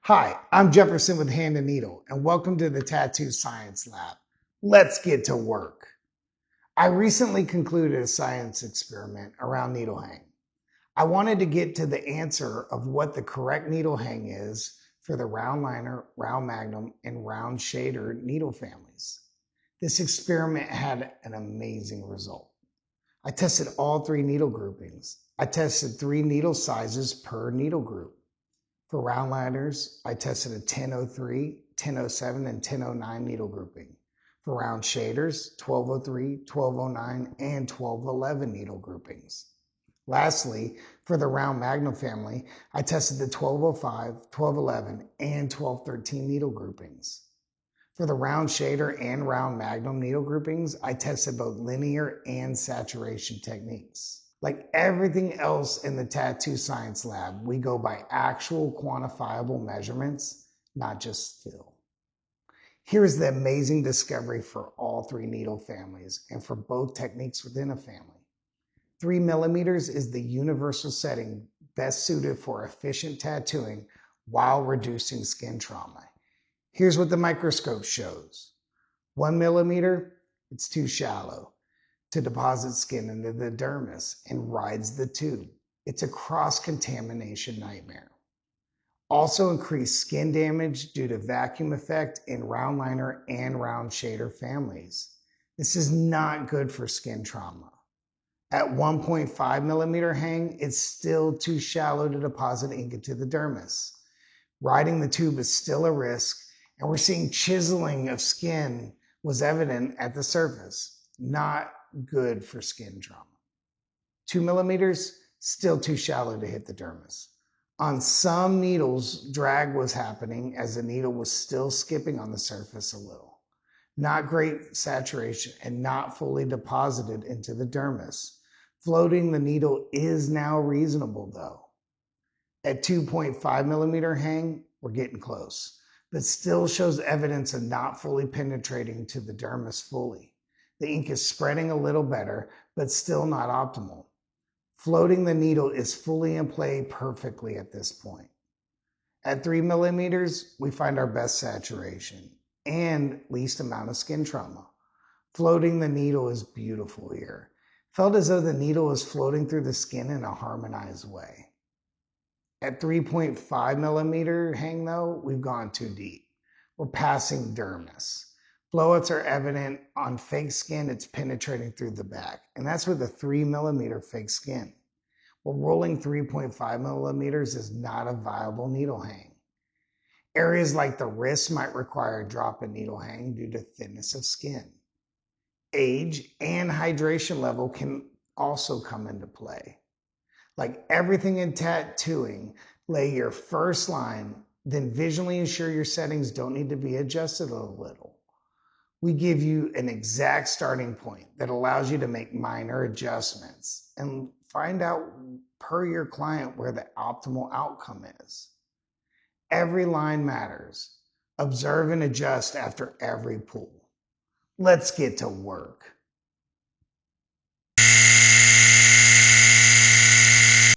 Hi, I'm Jefferson with Hand and Needle, and welcome to the Tattoo Science Lab. Let's get to work. I recently concluded a science experiment around needle hang. I wanted to get to the answer of what the correct needle hang is for the round liner, round magnum, and round shader needle families. This experiment had an amazing result. I tested all three needle groupings. I tested 3 needle sizes per needle group. For round liners, I tested a 1003, 1007, and 1009 needle grouping. For round shaders, 1203, 1209, and 1211 needle groupings. Lastly, for the round magnum family, I tested the 1205, 1211, and 1213 needle groupings. For the round shader and round magnum needle groupings, I tested both linear and saturation techniques. Like everything else in the Tattoo Science Lab, we go by actual quantifiable measurements, not just feel. Here's the amazing discovery for all 3 needle families and for both techniques within a family. 3 millimeters is the universal setting best suited for efficient tattooing while reducing skin trauma. Here's what the microscope shows. 1 millimeter, it's too shallow to deposit skin into the dermis and rides the tube. It's a cross-contamination nightmare. Also increased skin damage due to vacuum effect in round liner and round shader families. This is not good for skin trauma. At 1.5 millimeter hang, it's still too shallow to deposit ink into the dermis. Riding the tube is still a risk, and we're seeing chiseling of skin was evident at the surface. Not good for skin trauma. 2 millimeters, still too shallow to hit the dermis. On some needles, drag was happening as the needle was still skipping on the surface a little. Not great saturation and not fully deposited into the dermis. Floating the needle is now reasonable though. At 2.5 millimeter hang, we're getting close, but still shows evidence of not fully penetrating to the dermis fully. The ink is spreading a little better, but still not optimal. Floating the needle is fully in play perfectly at this point. At 3 millimeters, we find our best saturation and least amount of skin trauma. Floating the needle is beautiful here. Felt as though the needle is floating through the skin in a harmonized way. At 3.5 millimeter hang though, we've gone too deep. We're passing dermis. Blowouts are evident on fake skin, it's penetrating through the back. And that's with a 3 millimeter fake skin. Well, rolling 3.5 millimeters is not a viable needle hang. Areas like the wrist might require a drop in needle hang due to thinness of skin. Age and hydration level can also come into play. Like everything in tattooing, lay your first line, then visually ensure your settings don't need to be adjusted a little. We give you an exact starting point that allows you to make minor adjustments and find out per your client where the optimal outcome is. Every line matters. Observe and adjust after every pull. Let's get to work.